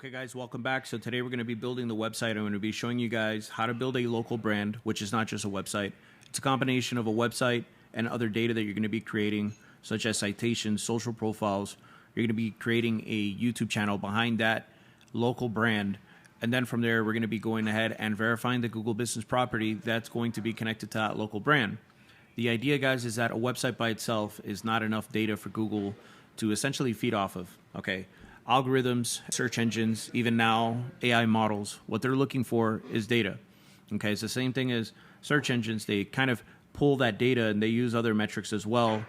Okay guys, welcome back. So today we're going to be building the website. I'm going to be showing you guys how to build a local brand, which is not just a website. It's a combination of a website and other data that you're going to be creating, such as citations, social profiles. You're going to be creating a YouTube channel behind that local brand. And then from there, we're going to be going ahead and verifying the Google business property that's going to be connected to that local brand. The idea, guys, is that a website by itself is not enough data for Google to essentially feed off of, okay? Algorithms, search engines, even now AI models, what they're looking for is data. Okay, it's the same thing as search engines. They kind of pull that data and they use other metrics as well,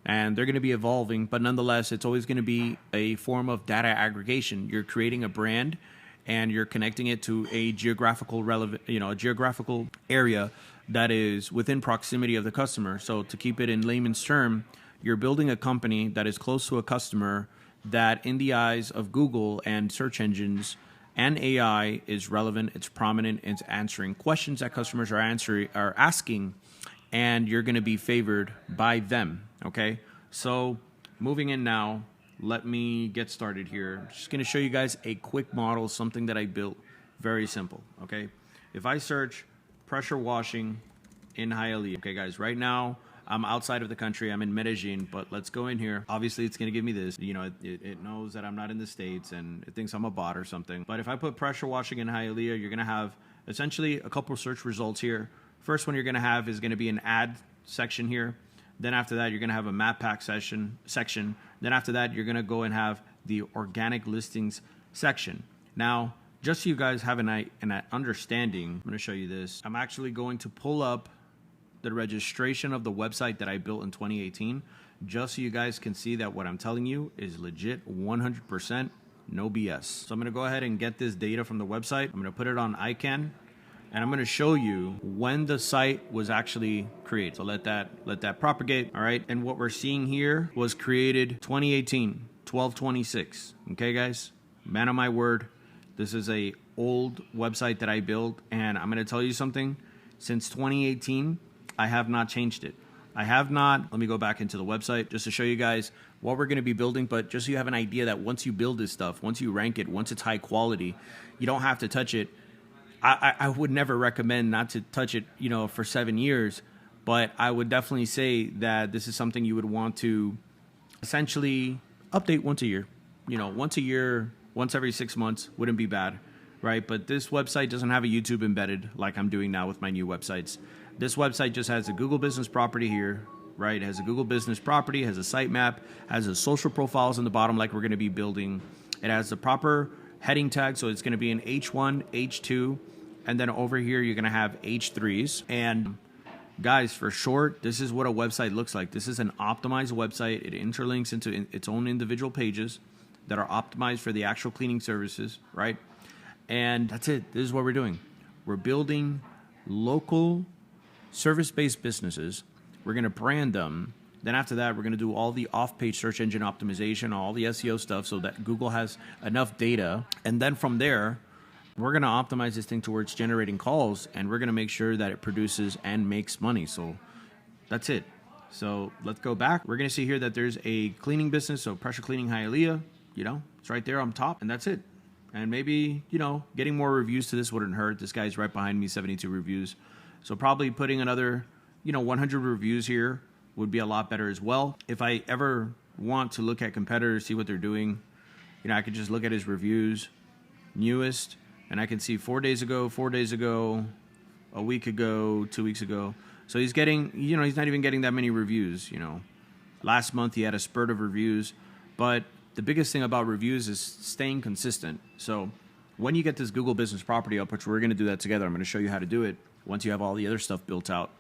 and they're going to be evolving, but nonetheless, it's always going to be a form of data aggregation. You're creating a brand and you're connecting it to a geographical a geographical area that is within proximity of the customer. So to keep it in layman's term, you're building a company that is close to a customer that in the eyes of Google and search engines and AI is relevant, it's prominent, it's answering questions that customers are asking, and you're going to be favored by them, okay? So moving in now, let me get started here. I'm just going to show you guys a quick model, something that I built, very simple, okay? If I search pressure washing in Hialeah, okay guys, right now, I'm outside of the country. I'm in Medellin, but let's go in here. Obviously, it's going to give me this. You know, it knows that I'm not in the States and it thinks I'm a bot or something. But if I put pressure washing in Hialeah, you're going to have essentially a couple search results here. First one you're going to have is going to be an ad section here. Then after that, you're going to have a map pack section. Then after that, you're going to go and have the organic listings section. Now, just so you guys have an understanding, I'm going to show you this. I'm actually going to pull up the registration of the website that I built in 2018, just so you guys can see that what I'm telling you is legit 100%, no BS. So I'm going to go ahead and get this data from the website. I'm going to put it on ICANN, and I'm going to show you when the site was actually created. So let that propagate, all right? And what we're seeing here was created 2018, 12/26. Okay, guys? Man of my word, this is a old website that I built, and I'm going to tell you something. Since 2018, I have not changed it. I have not. Let me go back into the website just to show you guys what we're going to be building. But just so you have an idea that once you build this stuff, once you rank it, once it's high quality, you don't have to touch it. I would never recommend not to touch it, for 7 years. But I would definitely say that this is something you would want to essentially update once a year. Once a year, once every 6 months wouldn't be bad, right? But this website doesn't have a YouTube embedded like I'm doing now with my new websites. This website just has a Google business property here, right? It has a Google business property, has a sitemap, has a social profiles in the bottom like we're going to be building. It has the proper heading tag, so it's going to be an H1, H2, and then over here you're going to have H3s. And guys, for short, this is what a website looks like. This is an optimized website. It interlinks into its own individual pages that are optimized for the actual cleaning services, right? And that's it. This is what we're doing. We're building local service-based businesses. We're going to brand them. Then after that, we're going to do all the off-page search engine optimization, all the SEO stuff so that Google has enough data. And then from there, we're going to optimize this thing towards generating calls, and we're going to make sure that it produces and makes money. So that's it. So let's go back. We're going to see here that there's a cleaning business, so pressure cleaning Hialeah, it's right there on top, and that's it. And maybe, getting more reviews to this wouldn't hurt. This guy's right behind me, 72 reviews. So probably putting another, 100 reviews here would be a lot better as well. If I ever want to look at competitors, see what they're doing, I could just look at his reviews, newest, and I can see 4 days ago, a week ago, 2 weeks ago. So he's getting, he's not even getting that many reviews, Last month he had a spurt of reviews, but the biggest thing about reviews is staying consistent. So when you get this Google business property up, which we're going to do that together, I'm going to show you how to do it. Once you have all the other stuff built out,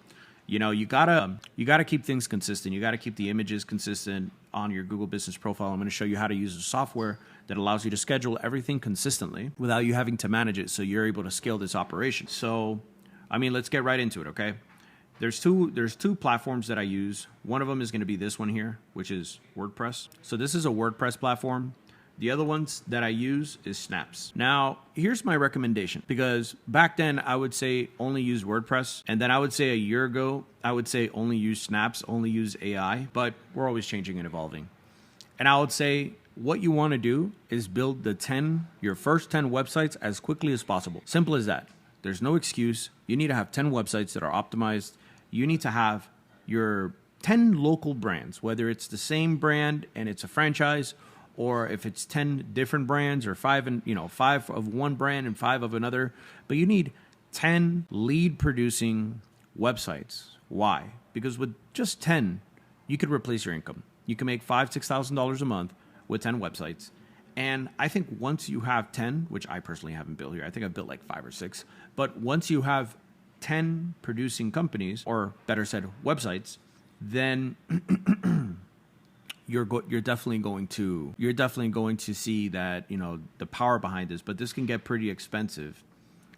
you gotta keep things consistent. You gotta keep the images consistent on your Google business profile. I'm going to show you how to use a software that allows you to schedule everything consistently without you having to manage it, so you're able to scale this operation. So, let's get right into it, okay? There's two platforms that I use. One of them is going to be this one here, which is WordPress. So this is a WordPress platform. The other ones that I use is Snaps. Now, here's my recommendation, because back then I would say only use WordPress. And then I would say a year ago, I would say only use Snaps, only use AI, but we're always changing and evolving. And I would say what you want to do is build your first 10 websites as quickly as possible. Simple as that. There's no excuse. You need to have 10 websites that are optimized. You need to have your 10 local brands, whether it's the same brand and it's a franchise, or if it's 10 different brands, or 5 of one brand and 5 of another. But you need 10 lead producing websites. Why? Because with just 10, you could replace your income. You can make $5,000-$6,000 a month with 10 websites. And I think once you have 10, which I personally haven't built here, I think I've built like 5 or 6, but once you have 10 producing companies, or better said, websites, then you're definitely going to see that, the power behind this. But this can get pretty expensive.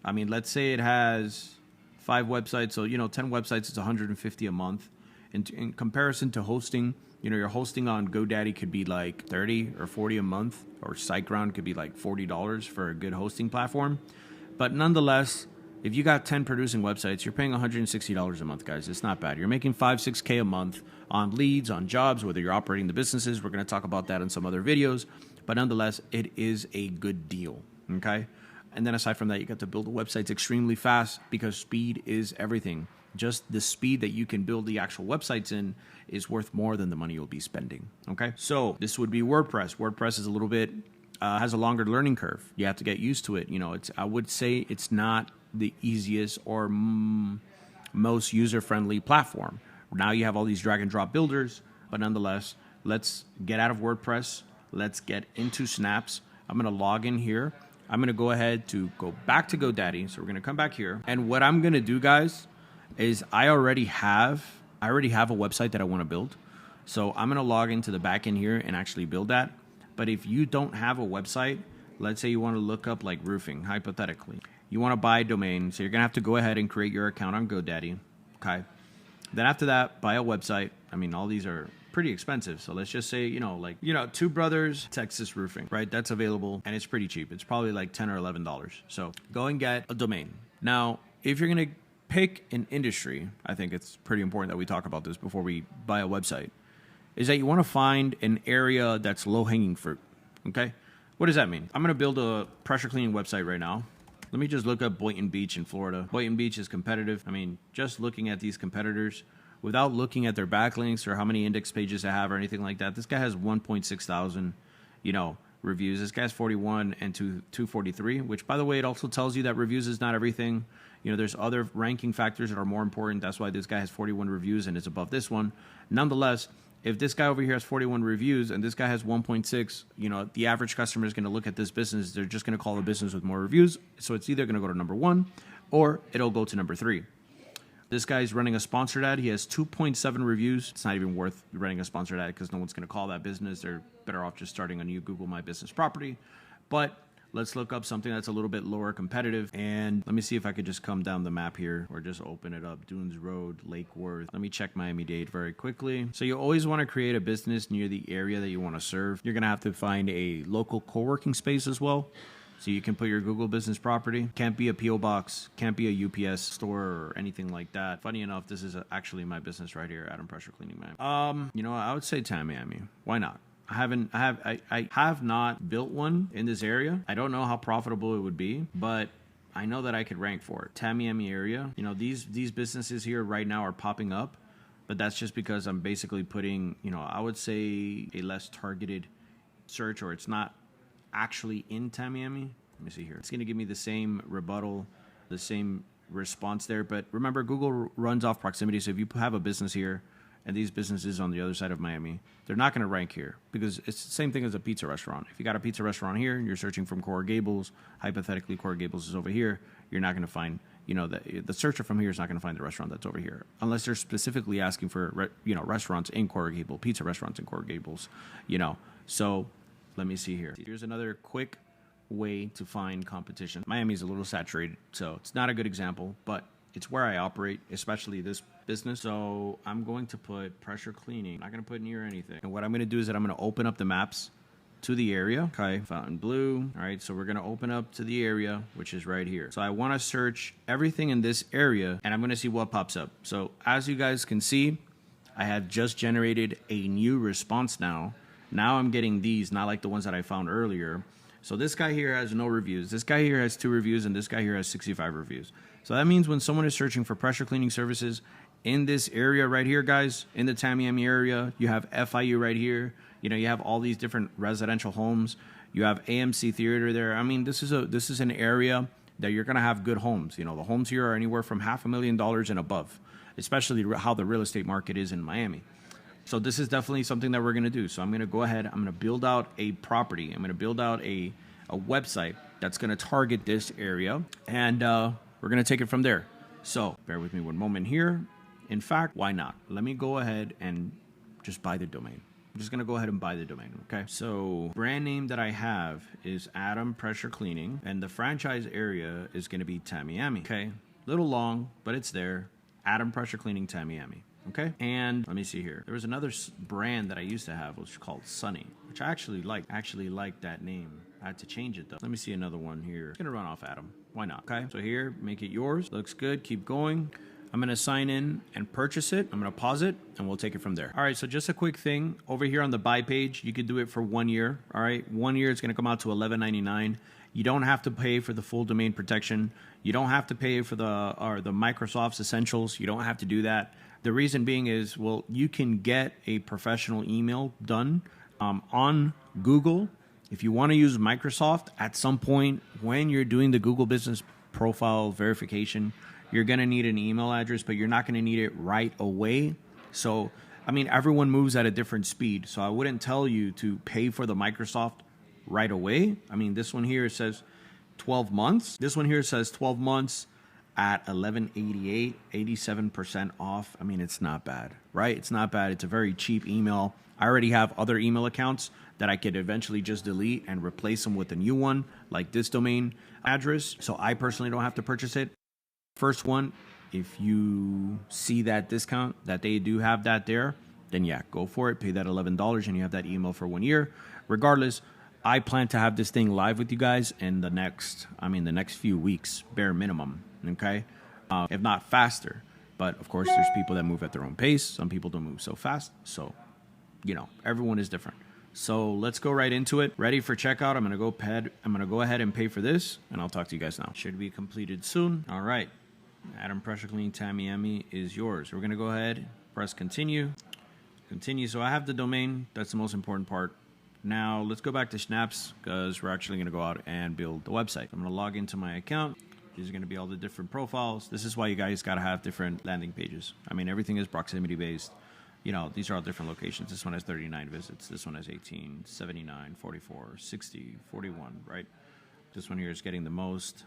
I mean, let's say it has 5 websites, so 10 websites is $150 a month. In comparison to hosting, your hosting on GoDaddy could be like $30 or $40 a month, or SiteGround could be like $40 for a good hosting platform. But nonetheless, if you got 10 producing websites, you're paying $160 a month, guys. It's not bad. You're making $5-6K a month on leads, on jobs, whether you're operating the businesses. We're going to talk about that in some other videos. But nonetheless, it is a good deal, okay? And then aside from that, you got to build the websites extremely fast, because speed is everything. Just the speed that you can build the actual websites in is worth more than the money you'll be spending, okay? So this would be WordPress. WordPress is a little bit, has a longer learning curve. You have to get used to it. I would say it's not the easiest or most user-friendly platform. Now you have all these drag and drop builders, but nonetheless, let's get out of WordPress. Let's get into Snaps. I'm going to log in here. I'm going to go ahead to go back to GoDaddy. So we're going to come back here. And what I'm going to do, guys, is I already have a website that I want to build. So I'm going to log into the back end here and actually build that. But if you don't have a website, let's say you want to look up like roofing, hypothetically. You want to buy a domain, so you're going to have to go ahead and create your account on GoDaddy, okay? Then after that, buy a website. I mean, all these are pretty expensive. So let's just say, Two Brothers Texas Roofing, right? That's available, and it's pretty cheap. It's probably like $10 or $11. So go and get a domain. Now, if you're going to pick an industry, I think it's pretty important that we talk about this before we buy a website, is that you want to find an area that's low-hanging fruit, okay? What does that mean? I'm going to build a pressure cleaning website right now. Let me just look up Boynton Beach in Florida. Boynton Beach is competitive. I mean, just looking at these competitors, without looking at their backlinks or how many index pages they have or anything like that, this guy has 1.6 thousand, reviews. This guy has 41 and 243, which, by the way, it also tells you that reviews is not everything. There's other ranking factors that are more important. That's why this guy has 41 reviews and it's above this one. Nonetheless, if this guy over here has 41 reviews and this guy has 1.6, the average customer is going to look at this business. They're just going to call a business with more reviews. So it's either going to go to number 1 or it'll go to number 3. This guy's running a sponsored ad. He has 2.7 reviews. It's not even worth running a sponsored ad because no one's going to call that business. They're better off just starting a new Google My Business property. But let's look up something that's a little bit lower competitive. And let me see if I could just come down the map here or just open it up. Dunes Road, Lake Worth. Let me check Miami-Dade very quickly. So you always want to create a business near the area that you want to serve. You're going to have to find a local co-working space as well. So you can put your Google business property. Can't be a P.O. box, can't be a UPS store or anything like that. Funny enough, this is actually my business right here, Adam Pressure Cleaning Miami. I would say Miami. Why not? I have not built one in this area. I don't know how profitable it would be, but I know that I could rank for it. Miami area. These businesses here right now are popping up, but that's just because I'm basically putting, I would say a less targeted search, or it's not actually in Miami. Let me see here. It's going to give me the same rebuttal, the same response there. But remember, Google runs off proximity. So if you have a business here and these businesses on the other side of Miami, they're not going to rank here because it's the same thing as a pizza restaurant. If you got a pizza restaurant here and you're searching from Coral Gables, hypothetically Coral Gables is over here, you're not going to find, the searcher from here is not going to find the restaurant that's over here unless they're specifically asking for, restaurants in Coral Gables, pizza restaurants in Coral Gables, So let me see here. Here's another quick way to find competition. Miami's a little saturated, so it's not a good example, but it's where I operate, especially this business. So I'm going to put pressure cleaning. I'm not going to put near anything. And what I'm going to do is that I'm going to open up the maps to the area. Okay, Fontainebleau. All right, so we're going to open up to the area, which is right here. So I want to search everything in this area, and I'm going to see what pops up. So as you guys can see, I have just generated a new response now. Now I'm getting these, not like the ones that I found earlier. So this guy here has no reviews. This guy here has 2 reviews, and this guy here has 65 reviews. So that means when someone is searching for pressure cleaning services in this area right here, guys, in the Tamiami area, you have FIU right here. You know, you have all these different residential homes. You have AMC Theater there. I mean, this is an area that you're going to have good homes. You know, the homes here are anywhere from $500,000 and above, especially how the real estate market is in Miami. So this is definitely something that we're going to do. So I'm going to go ahead. I'm going to build out a property. I'm going to build out a website that's going to target this area, and we're going to take it from there. So bear with me one moment here. In fact, why not? Let me go ahead and just buy the domain. I'm just going to go ahead and buy the domain, okay? So brand name that I have is Adam Pressure Cleaning, and the franchise area is going to be Tamiami, okay? Little long, but it's there. Adam Pressure Cleaning Tamiami. Okay, and let me see here. There was another brand that I used to have, which was called Sunny, which I actually liked that name. I had to change it though. Let me see another one here. It's gonna run off Adam. Why not? Okay, so here, make it yours. Looks good. Keep going. I'm gonna sign in and purchase it. I'm gonna pause it, and we'll take it from there. All right. So just a quick thing over here on the buy page, you could do it for 1 year. All right, 1 year it's gonna come out to $11.99. You don't have to pay for the full domain protection. You don't have to pay for the Microsoft's Essentials. You don't have to do that. The reason being is, well, you can get a professional email done on Google. If you want to use Microsoft at some point when you're doing the Google Business Profile verification, you're going to need an email address, but you're not going to need it right away. So, I mean, everyone moves at a different speed. So I wouldn't tell you to pay for the Microsoft right away. I mean, this one here says 12 months. This one here says 12 months. At $11.88, 87% off. I mean, it's not bad, right? It's not bad. It's a very cheap email. I already have other email accounts that I could eventually just delete and replace them with a new one, like this domain address. So I personally don't have to purchase it. First one, if you see that discount, that they do have that there, then yeah, go for it. Pay that $11 and you have that email for 1 year. Regardless, I plan to have this thing live with you guys in the next few weeks, bare minimum. Okay, if not faster. But of course, there's people that move at their own pace. Some people don't move so fast. So, you know, everyone is different. So let's go right into it. Ready for checkout. I'm gonna go ahead and pay for this, and I'll talk to you guys now. Should be completed soon. All right, Adam Pressure Clean Tamiami is yours. We're gonna go ahead, press continue. Continue. So I have the domain. That's the most important part. Now let's go back to Snaps because we're actually gonna go out and build the website. I'm gonna log into my account. These are going to be all the different profiles. This is why you guys got to have different landing pages. I mean, everything is proximity based. You know, these are all different locations. This one has 39 visits. This one has 18, 79, 44, 60, 41, right? This one here is getting the most.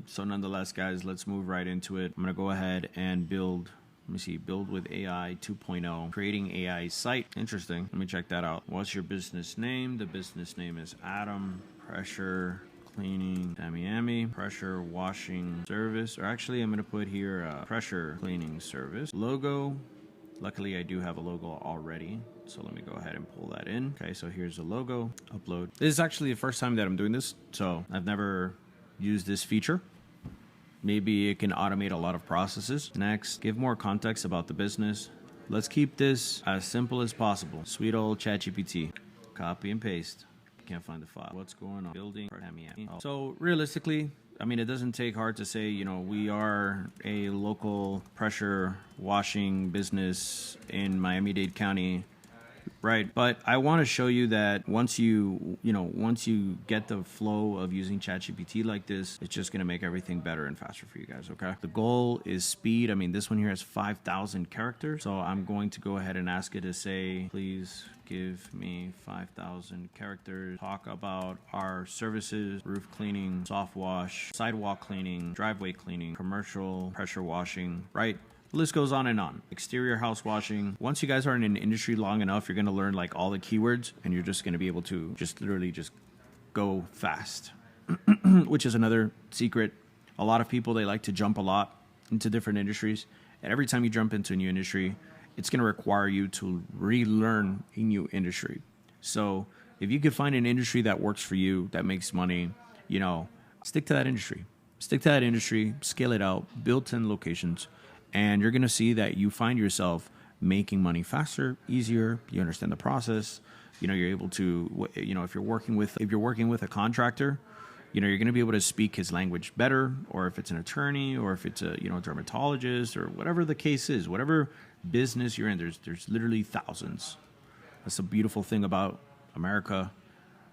So nonetheless, guys, let's move right into it. I'm going to go ahead and build. Let me see, build with AI 2.0, creating AI site. Interesting. Let me check that out. What's your business name? The business name is Adam Pressure Cleaning Tamiami Pressure Washing Service, or actually I'm going to put here Pressure Cleaning Service. Logo, luckily I do have a logo already, so let me go ahead and pull that in. Okay, so here's the logo. Upload. This is actually the first time that I'm doing this, so I've never used this feature. Maybe it can automate a lot of processes. Next, give more context about the business. Let's keep this as simple as possible. Sweet old ChatGPT. Copy and paste. Can't find the file. What's going on? Building. So realistically, I mean, it doesn't take hard to say, you know, we are a local pressure washing business in Miami-Dade County, right? But I want to show you that once you get the flow of using ChatGPT like this, it's just going to make everything better and faster for you guys, okay? The goal is speed. I mean, this one here has 5,000 characters. So I'm going to go ahead and ask it to say, please give me 5,000 characters. Talk about our services: roof cleaning, soft wash, sidewalk cleaning, driveway cleaning, commercial pressure washing, right? The list goes on and on. Exterior house washing. Once you guys are in an industry long enough, you're going to learn like all the keywords, and you're just going to be able to just literally just go fast, which is another secret. A lot of people, they like to jump a lot into different industries, and every time you jump into a new industry, it's going to require you to relearn a new industry. So if you could find an industry that works for you, that makes money, you know, stick to that industry. Stick to that industry, scale it out, build 10 locations, and you're going to see that you find yourself making money faster, easier. You understand the process. You're able to, if you're working with a contractor, you're going to be able to speak his language better, or if it's an attorney, or if it's a, dermatologist, or whatever the case is, whatever business you're in, there's literally thousands. That's the beautiful thing about America.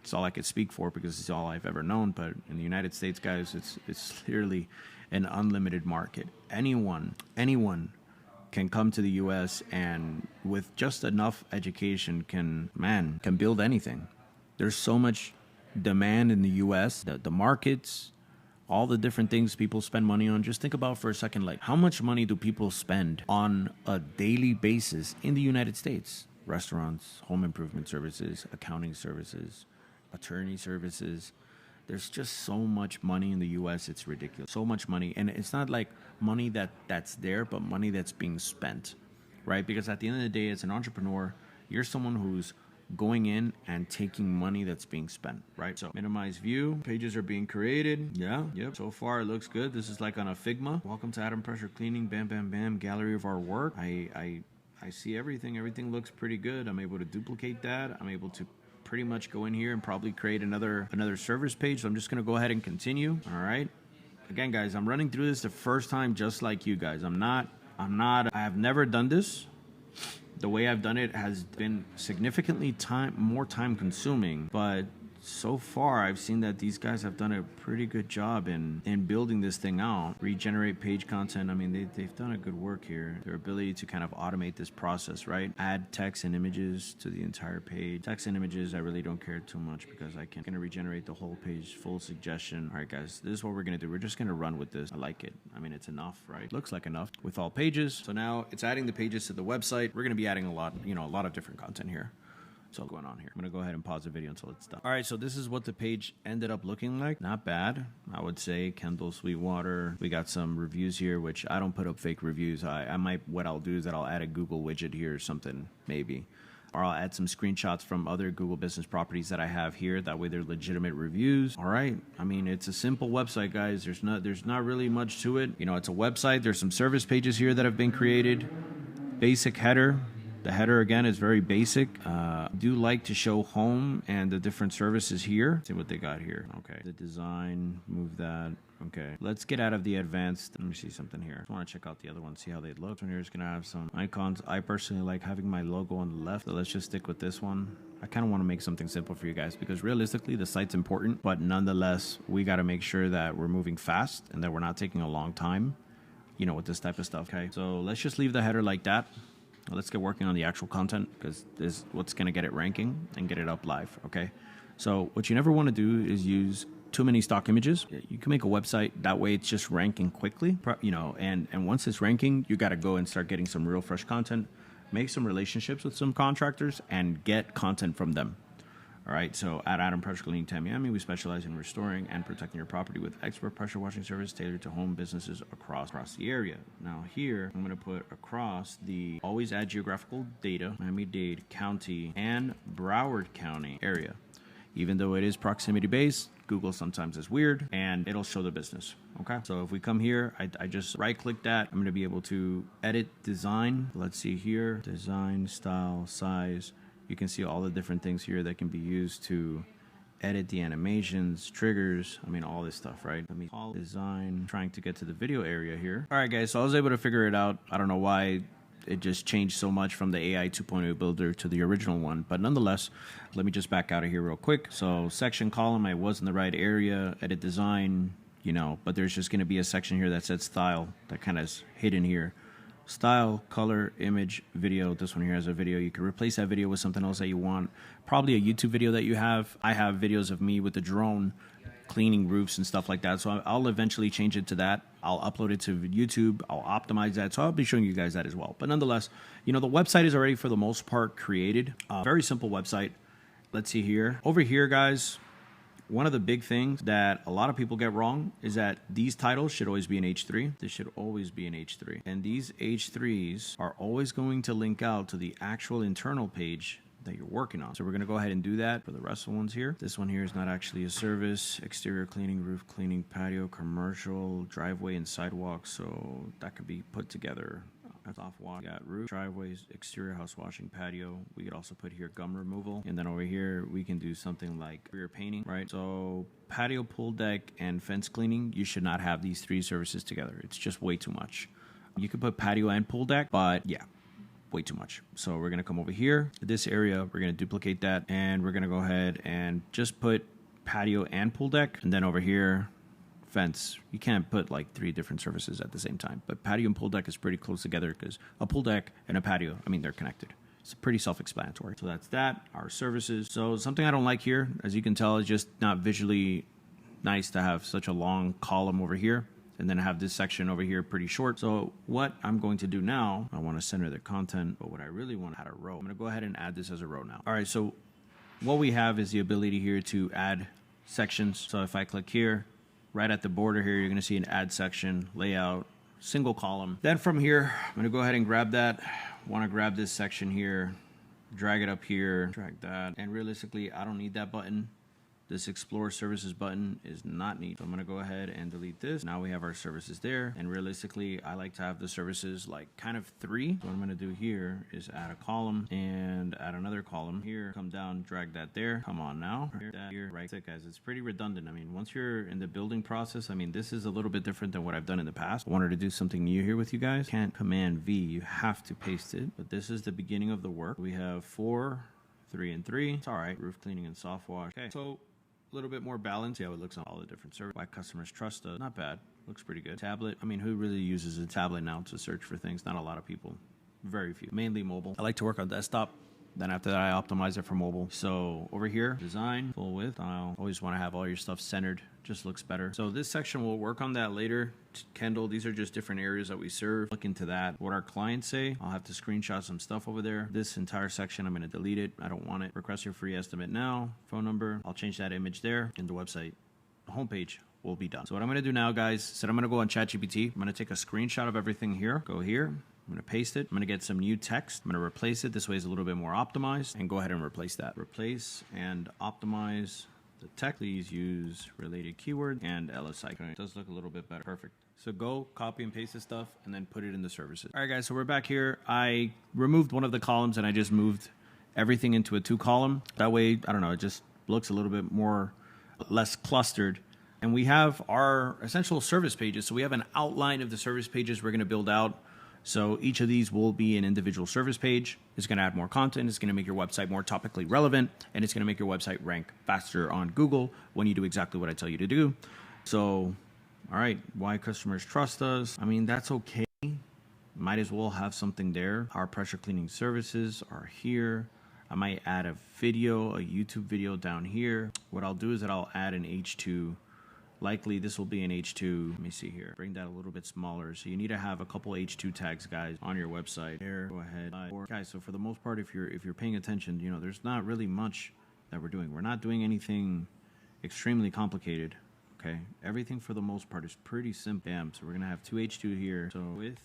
It's all I could speak for because it's all I've ever known. But in the United States, guys, it's literally an unlimited market. Anyone can come to the U.S. and with just enough education can build anything. There's so much demand in the U.S. The markets, all the different things people spend money on. Just think about for a second, like how much money do people spend on a daily basis in the United States? Restaurants, home improvement services, accounting services, attorney services. There's just so much money in the U.S. It's ridiculous. So much money. And it's not like money that's there, but money that's being spent, right? Because at the end of the day, as an entrepreneur, you're someone who's going in and taking money that's being spent, right? So minimize view. Pages are being created. Yeah, yep. So far, it looks good. This is like on a Figma. Welcome to Atom Pressure Cleaning. Bam, bam, bam. Gallery of our work. I see everything. Everything looks pretty good. I'm able to duplicate that. I'm able to pretty much go in here and probably create another service page. So I'm just going to go ahead and continue. All right. Again, guys, I'm running through this the first time just like you guys. I have never done this. The way I've done it has been significantly more time consuming, but so far I've seen that these guys have done a pretty good job in building this thing out. Regenerate page content. I mean, they've done a good work here. Their ability to kind of automate this process, right? Add text and images to the entire page. Text and images, I really don't care too much because I can regenerate the whole page, full suggestion. All right, guys, this is what we're going to do. We're just going to run with this. I like it. I mean, it's enough, right? Looks like enough with all pages. So now it's adding the pages to the website. We're going to be adding a lot of different content here. So going on here. I'm going to go ahead and pause the video until it's done. All right, so this is what the page ended up looking like. Not bad, I would say. Kendall Sweetwater. We got some reviews here, which I don't put up fake reviews. What I'll do is that I'll add a Google widget here or something, maybe. Or I'll add some screenshots from other Google business properties that I have here. That way they're legitimate reviews. All right. I mean, it's a simple website, guys. There's not really much to it. It's a website. There's some service pages here that have been created. Basic header. The header, again, is very basic. Do like to show home and the different services here. Let's see what they got here. Okay. The design, move that. Okay. Let's get out of the advanced. Let me see something here. I want to check out the other one, see how they look. This one here is going to have some icons. I personally like having my logo on the left. So let's just stick with this one. I kind of want to make something simple for you guys because realistically, the site's important. But nonetheless, we got to make sure that we're moving fast and that we're not taking a long time, with this type of stuff. Okay. So let's just leave the header like that. Let's get working on the actual content because this is what's going to get it ranking and get it up live, okay? So what you never want to do is use too many stock images. You can make a website. That way it's just ranking quickly, and once it's ranking, you got to go and start getting some real fresh content, make some relationships with some contractors, and get content from them. All right, so at Atom Pressure Cleaning Miami, we specialize in restoring and protecting your property with expert pressure washing service tailored to home businesses across the area. Now here, I'm going to put across the always add geographical data, Miami-Dade County and Broward County area. Even though it is proximity based, Google sometimes is weird and it'll show the business. Okay, so if we come here, I just right click that. I'm going to be able to edit design. Let's see here, design, style, size. You can see all the different things here that can be used to edit the animations, triggers, all this stuff, right? Let me call design, trying to get to the video area here. All right, guys, so I was able to figure it out. I don't know why it just changed so much from the AI 2.0 builder to the original one, but nonetheless, let me just back out of here real quick. So section column, I was in the right area, edit design, but there's just going to be a section here that says style that kind of is hidden here. Style, color, image, video. This one here has a video. You can replace that video with something else that you want. Probably a YouTube video that you have. I have videos of me with the drone cleaning roofs and stuff like that. So I'll eventually change it to that. I'll upload it to YouTube. I'll optimize that. So I'll be showing you guys that as well. But nonetheless, the website is already for the most part created. Very simple website. Let's see here. Over here, guys, one of the big things that a lot of people get wrong is that these titles should always be in H3. This should always be in H3. And these H3s are always going to link out to the actual internal page that you're working on. So we're going to go ahead and do that for the rest of the ones here. This one here is not actually a service. Exterior cleaning, roof cleaning, patio, commercial, driveway, and sidewalk. So that could be put together That's off wash. We got roof, driveways, exterior house washing, patio. We could also put here gum removal. And then over here, we can do something like rear painting, right? So patio, pool deck, and fence cleaning, you should not have these 3 services together. It's just way too much. You could put patio and pool deck, but yeah, way too much. So we're going to come over here. This area, we're going to duplicate that. And we're going to go ahead and just put patio and pool deck. And then over here, fence. You can't put like 3 different services at the same time, but patio and pool deck is pretty close together because a pool deck and a patio, I mean, they're connected. It's pretty self-explanatory. So that's that, our services. So something I don't like here, as you can tell, is just not visually nice to have such a long column over here and then have this section over here pretty short. So what I'm going to do now, I want to center the content, but what I really want to add a row. I'm going to go ahead and add this as a row now. All right, so what we have is the ability here to add sections. So if I click here, right at the border here, you're going to see an add section, layout, single column. Then from here, I'm going to go ahead and grab that. Want to grab this section here, drag it up here, drag that. And realistically, I don't need that button. This Explore Services button is not needed. So I'm going to go ahead and delete this. Now we have our services there. And realistically, I like to have the services like kind of 3. So what I'm going to do here is add a column and add another column here. Come down, drag that there. Come on now. Here, right click, guys. It's pretty redundant. I mean, once you're in the building process, I mean, this is a little bit different than what I've done in the past. I wanted to do something new here with you guys. Can't Command V. You have to paste it. But this is the beginning of the work. We have 4, 3, and 3. It's all right. Roof cleaning and soft wash. Okay. So a little bit more balance. See how it looks on all the different services. Why customers trust us. Not bad. Looks pretty good. Tablet. I mean, who really uses a tablet now to search for things? Not a lot of people. Very few. Mainly mobile. I like to work on desktop. Then after that, I optimize it for mobile. So over here, design, full width, style. Always want to have all your stuff centered. Just looks better. So this section, we'll work on that later. Kendall, these are just different areas that we serve. Look into that. What our clients say, I'll have to screenshot some stuff over there. This entire section, I'm going to delete it. I don't want it. Request your free estimate now. Phone number. I'll change that image there. And the website, the homepage will be done. So what I'm going to do now, guys, is that I'm going to go on ChatGPT. I'm going to take a screenshot of everything here. Go here. I'm going to paste it. I'm going to get some new text. I'm going to replace it. This way it's a little bit more optimized. And go ahead and replace that. Replace and optimize the text. Please use related keyword and LSI. Okay. It does look a little bit better. Perfect. So go copy and paste this stuff and then put it in the services. All right, guys. So we're back here. I removed one of the columns and I just moved everything into a 2 column. That way, I don't know, it just looks a little bit more, less clustered. And we have our essential service pages. So we have an outline of the service pages we're going to build out. So each of these will be an individual service page. It's going to add more content. It's going to make your website more topically relevant. And it's going to make your website rank faster on Google when you do exactly what I tell you to do. So, all right, why customers trust us. I mean, that's okay. Might as well have something there. Our pressure cleaning services are here. I might add a video, a YouTube video down here. What I'll do is that I'll add an H2. Likely this will be an H2. Let me see here. Bring that a little bit smaller. So you need to have a couple H2 tags, guys, on your website. Here, go ahead. Guys, so for the most part, if you're paying attention, you know, there's not really much that we're doing. We're not doing anything extremely complicated. Okay, everything for the most part is pretty simple. Damn. So we're gonna have 2 H2 here. So with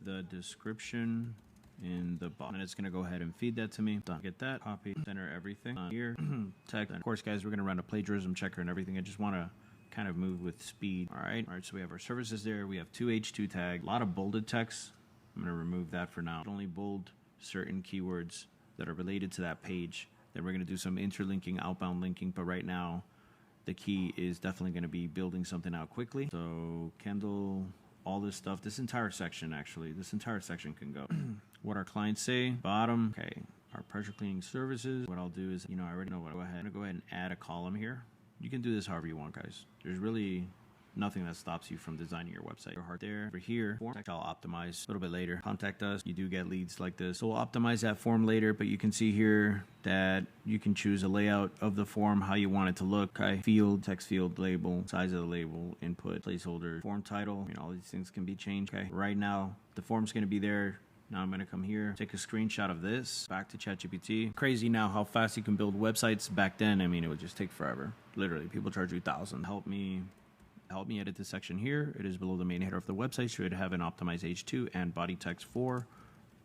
the description in the bottom, and it's gonna go ahead and feed that to me. Done. Get that. Copy. Center everything on here. Text. And of course, guys, we're gonna run a plagiarism checker and everything. I just wanna kind of move with speed. All right, so we have our services there. We have 2 H2 tags, a lot of bolded text. I'm going to remove that for now. Only bold certain keywords that are related to that page. Then we're going to do some interlinking, outbound linking, but right now the key is definitely going to be building something out quickly. So Kendall, all this stuff, this entire section actually, this entire section can go. What our clients say, bottom, okay. Our pressure cleaning services, what I'll do is, you know, I already know what I'm going to go ahead and add a column here. You can do this however you want, guys. There's really nothing that stops you from designing your website. Your heart there. Over here, form. I'll optimize a little bit later. Contact us. You do get leads like this. So we'll optimize that form later, but you can see here that you can choose a layout of the form, how you want it to look. Okay. Field, text field, label, size of the label, input, placeholder, form title. You know, all these things can be changed. Okay. Right now, the form's going to be there. Now I'm going to come here, take a screenshot of this, back to ChatGPT. Crazy now how fast you can build websites. Back then, I mean, it would just take forever. Literally, people charge you thousands. Help me edit this section here. It is below the main header of the website. Should have an optimized H2 and body text for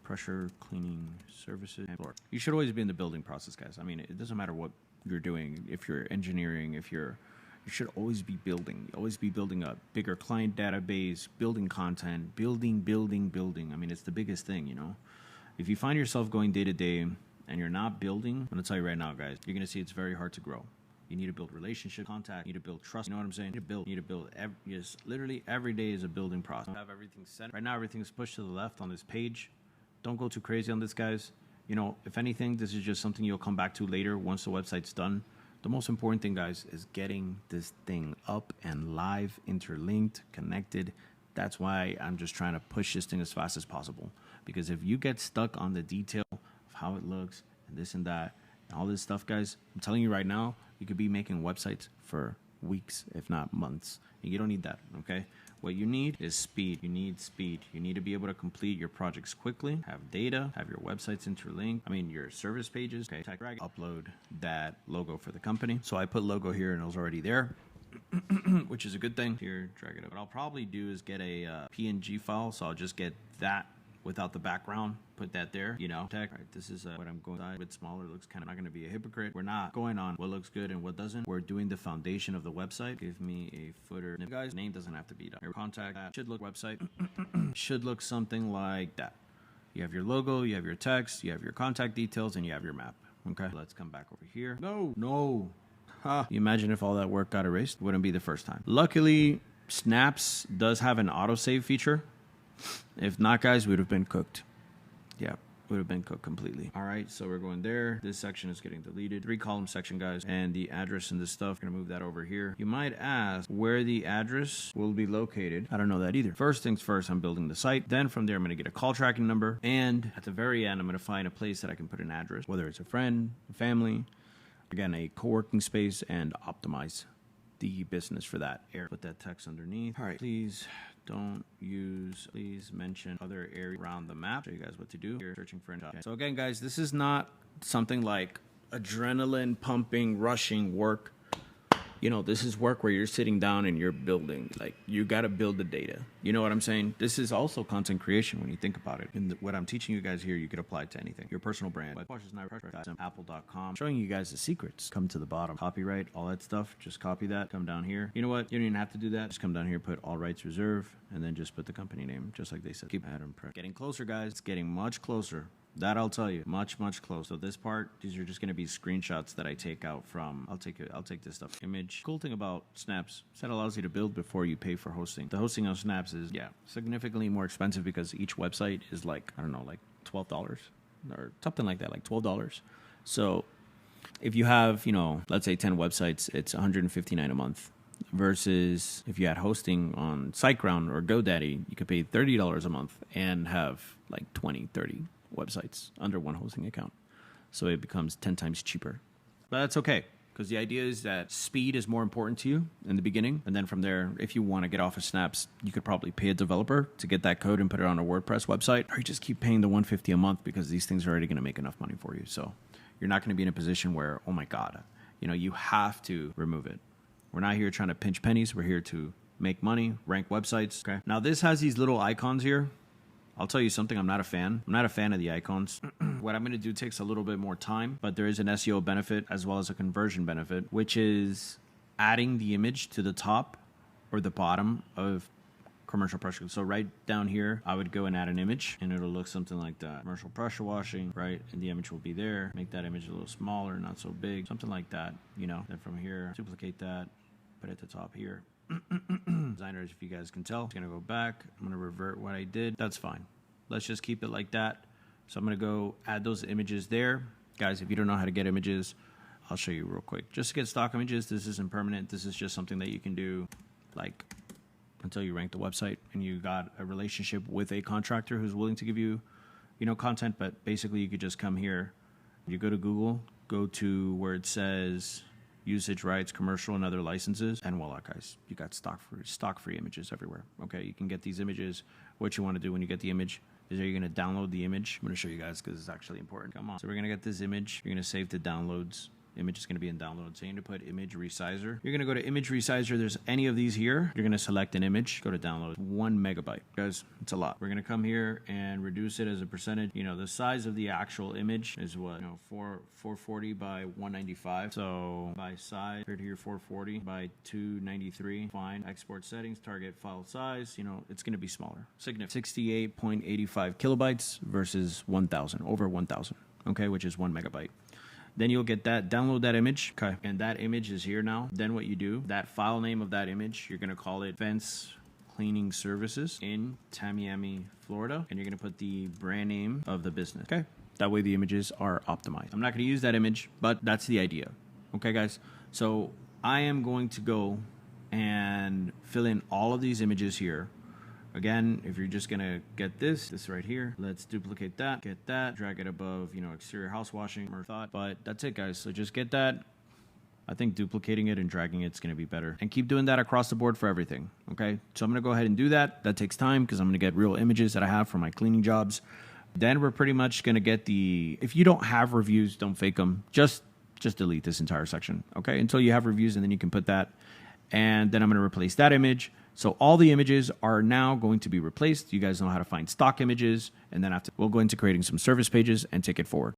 pressure cleaning services. You should always be in the building process, guys. I mean, it doesn't matter what you're doing. If you're engineering, if you're You should always be building. Always be building a bigger client database, building content, building. I mean, it's the biggest thing, you know. If you find yourself going day to day and you're not building, I'm going to tell you right now, guys, you're going to see it's very hard to grow. You need to build relationship, contact, you need to build trust. You know what I'm saying? You need to build. Yes, literally every day is a building process. Have everything set. Right now, everything is pushed to the left on this page. Don't go too crazy on this, guys. You know, if anything, this is just something you'll come back to later once the website's done. The most important thing, guys, is getting this thing up and live, interlinked, connected. That's why I'm just trying to push this thing as fast as possible. Because if you get stuck on the detail of how it looks and this and that and all this stuff, guys, I'm telling you right now, you could be making websites for weeks, if not months. And you don't need that, okay? What you need is speed. You need speed. You need to be able to complete your projects quickly, have data, have your websites interlinked. I mean, your service pages. Okay, drag, upload that logo for the company. So I put logo here and it was already there, which is a good thing. Here, drag it up. What I'll probably do is get a PNG file. So I'll just get that without the background, put that there, you know. Tech, right, this is what I'm going a bit smaller, looks kind of, not going to be a hypocrite. We're not going on what looks good and what doesn't. We're doing the foundation of the website. Give me a footer. And guys, name doesn't have to be done. Your contact that should look website, should look something like that. You have your logo, you have your text, you have your contact details, and you have your map. Okay, let's come back over here. No. Huh. You imagine if all that work got erased? Wouldn't be the first time. Luckily, Snaps does have an autosave feature. If not, guys, we would have been cooked. Yeah, would have been cooked completely. All right, so we're going there. This section is getting deleted. 3-column section, guys, and the address and this stuff. We're gonna move that over here. You might ask where the address will be located. I don't know that either. First things first, I'm building the site. Then from there, I'm gonna get a call tracking number. And at the very end, I'm gonna find a place that I can put an address, whether it's a friend, a family, again, a co-working space, and optimize the business for that area. Put that text underneath. All right, please mention other areas around the map. Show you guys what to do. You're searching for a job. Okay. So again, guys, this is not something like adrenaline pumping, rushing work. You know, this is work where you're sitting down and you're building. Like, you got to build the data. You know what I'm saying? This is also content creation when you think about it. And what I'm teaching you guys here, you could apply it to anything. Your personal brand. Apple.com. Showing you guys the secrets. Come to the bottom. Copyright, all that stuff. Just copy that. Come down here. You know what? You don't even have to do that. Just come down here, put all rights reserved, and then just put the company name, just like they said. Keep Adam press. Getting closer, guys. It's getting much closer. That I'll tell you, much closer. So this part, these are just going to be screenshots that I take out from. I'll take this stuff. Image. Cool thing about Snaps is that allows you to build before you pay for hosting. The hosting on Snaps is significantly more expensive because each website is like, I don't know, like $12 or something like that, like $12. So if you have, you know, let's say 10 websites, it's $159 a month. Versus if you had hosting on SiteGround or GoDaddy, you could pay $30 a month and have like 20, 30 websites under one hosting account. So it becomes 10 times cheaper. But that's okay, because the idea is that speed is more important to you in the beginning. And then from there, if you want to get off of Snaps, you could probably pay a developer to get that code and put it on a WordPress website. Or you just keep paying the $150 a month because these things are already going to make enough money for you. So you're not going to be in a position where, oh my God, you know, you have to remove it. We're not here trying to pinch pennies. We're here to make money, rank websites. Okay. Now this has these little icons here. I'll tell you something, I'm not a fan. I'm not a fan of the icons. What I'm going to do takes a little bit more time, but there is an SEO benefit as well as a conversion benefit, which is adding the image to the top or the bottom of commercial pressure. So right down here, I would go and add an image and it'll look something like that. Commercial pressure washing, right? And the image will be there. Make that image a little smaller, not so big, something like that, you know. Then from here, duplicate that, put it at the top here. Designers, if you guys can tell, I'm gonna go back. I'm gonna revert what I did. That's fine. Let's just keep it like that. So I'm gonna go add those images there. Guys, if you don't know how to get images, I'll show you real quick. Just to get stock images, this isn't permanent. This is just something that you can do like until you rank the website and you got a relationship with a contractor who's willing to give you, you know, content. But basically you could just come here, you go to Google, go to where it says usage rights, commercial, and other licenses, and voila, guys, you got stock free images everywhere. Okay, you can get these images. What you want to do when you get the image is you're going to download the image. I'm going to show you guys because it's actually important. Come on. So we're going to get this image. You're going to save the downloads. Image is going to be in download. So you're going to put image resizer. You're going to go to image resizer. There's any of these here. You're going to select an image. Go to download. 1 megabyte. Guys, it's a lot. We're going to come here and reduce it as a percentage. You know, the size of the actual image is what? You know, 440 by 195. So by size, right here, 440 by 293. Fine. Export settings, target file size. You know, it's going to be smaller. Significant. 68.85 kilobytes versus 1,000. Over 1,000. Okay, which is 1 megabyte. Then you'll get that, download that image. Okay. And that image is here now. Then what you do, that file name of that image, you're going to call it Fence Cleaning Services in Tamiami, Florida. And you're going to put the brand name of the business. Okay. That way the images are optimized. I'm not going to use that image, but that's the idea. Okay, guys. So I am going to go and fill in all of these images here. Again, if you're just gonna get this right here, let's duplicate that, get that, drag it above, you know, exterior house washing or thought. But that's it, guys. So just get that. I think duplicating it and dragging it's gonna be better. And keep doing that across the board for everything. Okay. So I'm gonna go ahead and do that. That takes time because I'm gonna get real images that I have for my cleaning jobs. Then we're pretty much gonna get the, if you don't have reviews, don't fake them. Just delete this entire section. Okay. Until you have reviews, and then you can put that. And then I'm gonna replace that image. So all the images are now going to be replaced. You guys know how to find stock images. And then we'll go into creating some service pages and take it forward.